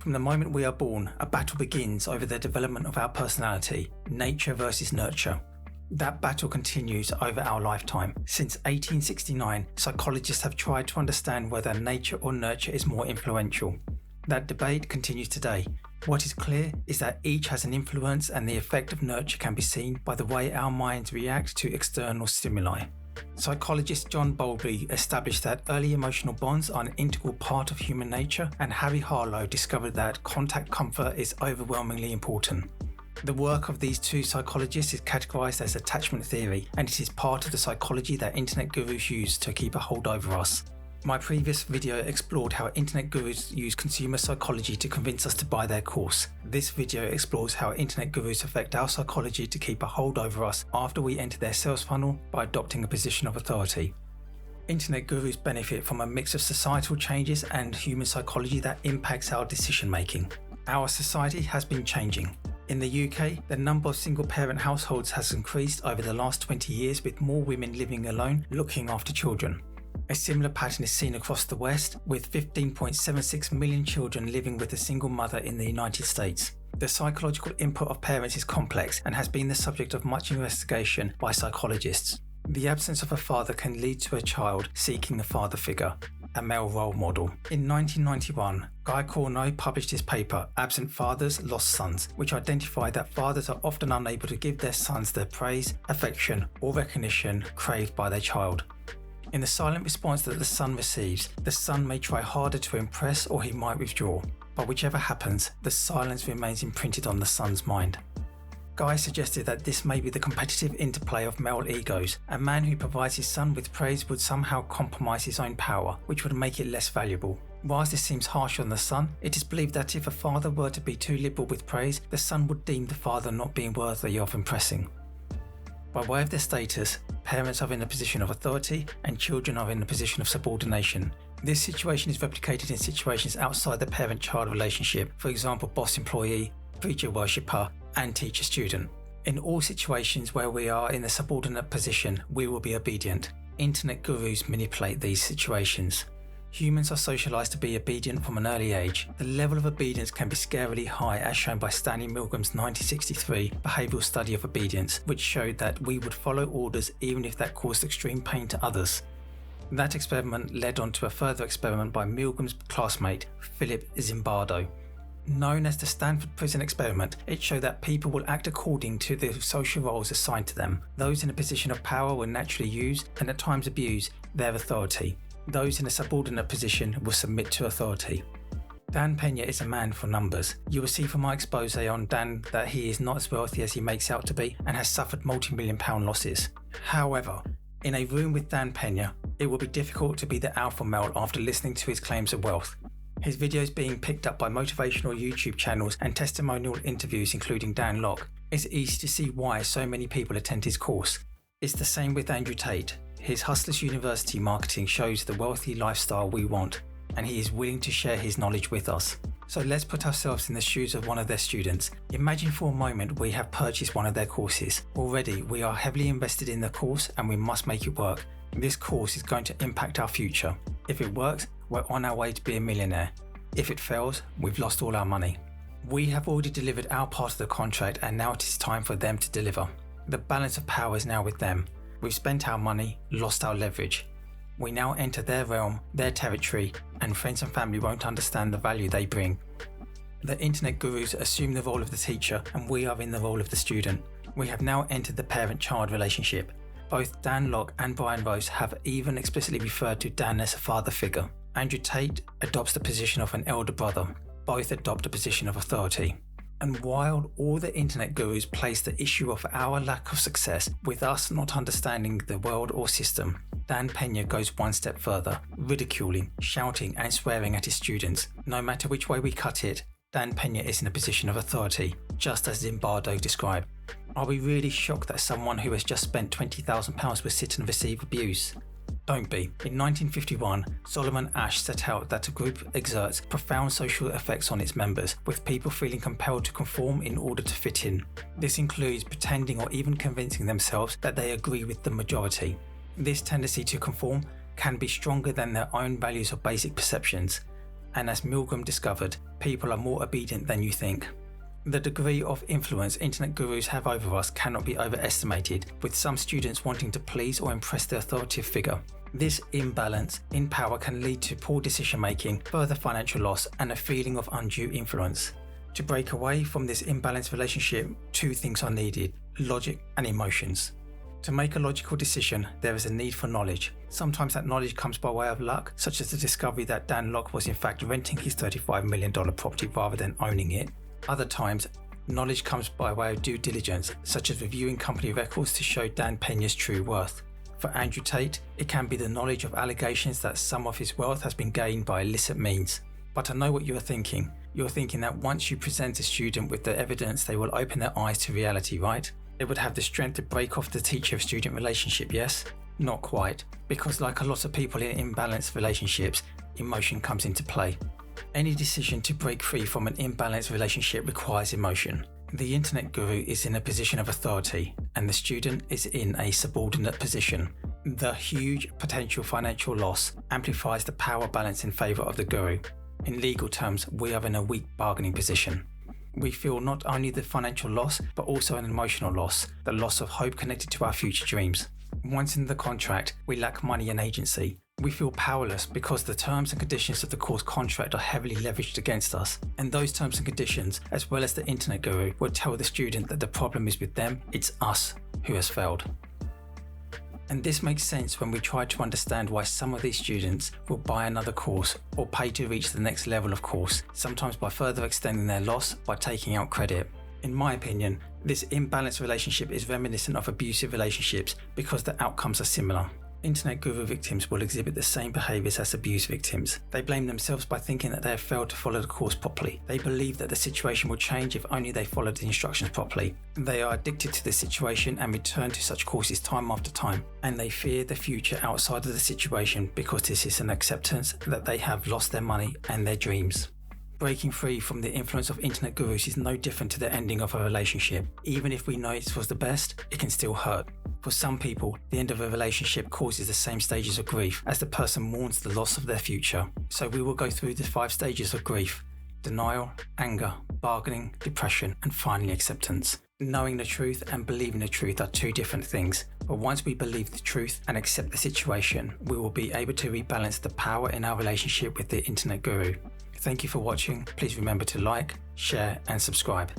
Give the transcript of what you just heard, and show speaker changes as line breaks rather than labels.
From the moment we are born, a battle begins over the development of our personality, nature versus nurture. That battle continues over our lifetime. Since 1869, psychologists have tried to understand whether nature or nurture is more influential. That debate continues today. What is clear is that each has an influence, and the effect of nurture can be seen by the way our minds react to external stimuli. Psychologist John Bowlby established that early emotional bonds are an integral part of human nature, and Harry Harlow discovered that contact comfort is overwhelmingly important. The work of these two psychologists is categorised as attachment theory, and it is part of the psychology that internet gurus use to keep a hold over us. My previous video explored how internet gurus use consumer psychology to convince us to buy their course. This video explores how internet gurus affect our psychology to keep a hold over us after we enter their sales funnel by adopting a position of authority. Internet gurus benefit from a mix of societal changes and human psychology that impacts our decision making. Our society has been changing. In the UK, the number of single-parent households has increased over the last 20 years, with more women living alone looking after children. A similar pattern is seen across the West, with 15.76 million children living with a single mother in the United States. The psychological input of parents is complex and has been the subject of much investigation by psychologists. The absence of a father can lead to a child seeking a father figure, a male role model. In 1991, Guy Corneau published his paper, Absent Fathers, Lost Sons, which identified that fathers are often unable to give their sons the praise, affection, or recognition craved by their child. In the silent response that the son receives, the son may try harder to impress, or he might withdraw. But whichever happens, the silence remains imprinted on the son's mind. Guy suggested that this may be the competitive interplay of male egos. A man who provides his son with praise would somehow compromise his own power, which would make it less valuable. Whilst this seems harsh on the son, it is believed that if a father were to be too liberal with praise, the son would deem the father not being worthy of impressing. By way of their status, parents are in a position of authority and children are in a position of subordination. This situation is replicated in situations outside the parent-child relationship, for example boss-employee, preacher-worshipper, and teacher-student. In all situations where we are in a subordinate position, we will be obedient. Internet gurus manipulate these situations. Humans are socialized to be obedient from an early age. The level of obedience can be scarily high, as shown by Stanley Milgram's 1963 behavioural study of obedience, which showed that we would follow orders even if that caused extreme pain to others. That experiment led on to a further experiment by Milgram's classmate, Philip Zimbardo. Known as the Stanford Prison Experiment, it showed that people will act according to the social roles assigned to them. Those in a position of power will naturally use, and at times abuse, their authority. Those in a subordinate position will submit to authority. Dan Pena is a man for numbers. You will see from my expose on Dan that he is not as wealthy as he makes out to be and has suffered multi-million-pound losses. However, in a room with Dan Pena, it will be difficult to be the alpha male after listening to his claims of wealth. His videos being picked up by motivational YouTube channels and testimonial interviews including Dan Lok. It's easy to see why so many people attend his course. It's the same with Andrew Tate. His Hustlers University marketing shows the wealthy lifestyle we want, and he is willing to share his knowledge with us. So let's put ourselves in the shoes of one of their students. Imagine for a moment we have purchased one of their courses. Already we are heavily invested in the course and we must make it work. This course is going to impact our future. If it works, we're on our way to be a millionaire. If it fails, we've lost all our money. We have already delivered our part of the contract, and now it is time for them to deliver. The balance of power is now with them. We've spent our money, lost our leverage. We now enter their realm, their territory, and friends and family won't understand the value they bring. The internet gurus assume the role of the teacher, and we are in the role of the student. We have now entered the parent-child relationship. Both Dan Lok and Brian Rose have even explicitly referred to Dan as a father figure. Andrew Tate adopts the position of an elder brother. Both adopt a position of authority. And while all the internet gurus place the issue of our lack of success with us not understanding the world or system, Dan Pena goes one step further, ridiculing, shouting and swearing at his students. No matter which way we cut it, Dan Pena is in a position of authority, just as Zimbardo described. Are we really shocked that someone who has just spent £20,000 will sit and receive abuse? Don't be. In 1951, Solomon Asch set out that a group exerts profound social effects on its members, with people feeling compelled to conform in order to fit in. This includes pretending or even convincing themselves that they agree with the majority. This tendency to conform can be stronger than their own values or basic perceptions. and as Milgram discovered, people are more obedient than you think. The degree of influence internet gurus have over us cannot be overestimated, with some students wanting to please or impress the authoritative figure. This imbalance in power can lead to poor decision making, further financial loss, and a feeling of undue influence. To break away from this imbalanced relationship, two things are needed: logic and emotions. To make a logical decision, there is a need for knowledge. Sometimes that knowledge comes by way of luck, such as the discovery that Dan Locke was in fact renting his $35 million property rather than owning it. Other times, knowledge comes by way of due diligence, such as reviewing company records to show Dan Peña's true worth. For Andrew Tate, it can be the knowledge of allegations that some of his wealth has been gained by illicit means. But I know what you are thinking. You're thinking that once you present a student with the evidence, they will open their eyes to reality, right? They would have the strength to break off the teacher-student relationship, yes? Not quite, because like a lot of people in imbalanced relationships, emotion comes into play. Any decision to break free from an imbalanced relationship requires emotion. The internet guru is in a position of authority, and the student is in a subordinate position. The huge potential financial loss amplifies the power balance in favour of the guru. In legal terms, we are in a weak bargaining position. We feel not only the financial loss, but also an emotional loss, the loss of hope connected to our future dreams. Once in the contract, we lack money and agency. We feel powerless because the terms and conditions of the course contract are heavily leveraged against us. And those terms and conditions, as well as the internet guru, will tell the student that the problem is with them, it's us who has failed. And this makes sense when we try to understand why some of these students will buy another course or pay to reach the next level of course, sometimes by further extending their loss by taking out credit. In my opinion, this imbalanced relationship is reminiscent of abusive relationships because the outcomes are similar. Internet guru victims will exhibit the same behaviours as abuse victims. They blame themselves by thinking that they have failed to follow the course properly. They believe that the situation will change if only they followed the instructions properly. They are addicted to the situation and return to such courses time after time. And they fear the future outside of the situation because this is an acceptance that they have lost their money and their dreams. Breaking free from the influence of internet gurus is no different to the ending of a relationship. Even if we know it was the best, it can still hurt. For some people, the end of a relationship causes the same stages of grief as the person mourns the loss of their future. So we will go through the 5 stages of grief: denial, anger, bargaining, depression, and finally acceptance. Knowing the truth and believing the truth are 2 different things, but once we believe the truth and accept the situation, we will be able to rebalance the power in our relationship with the internet guru. Thank you for watching. Please remember to like, share, and subscribe.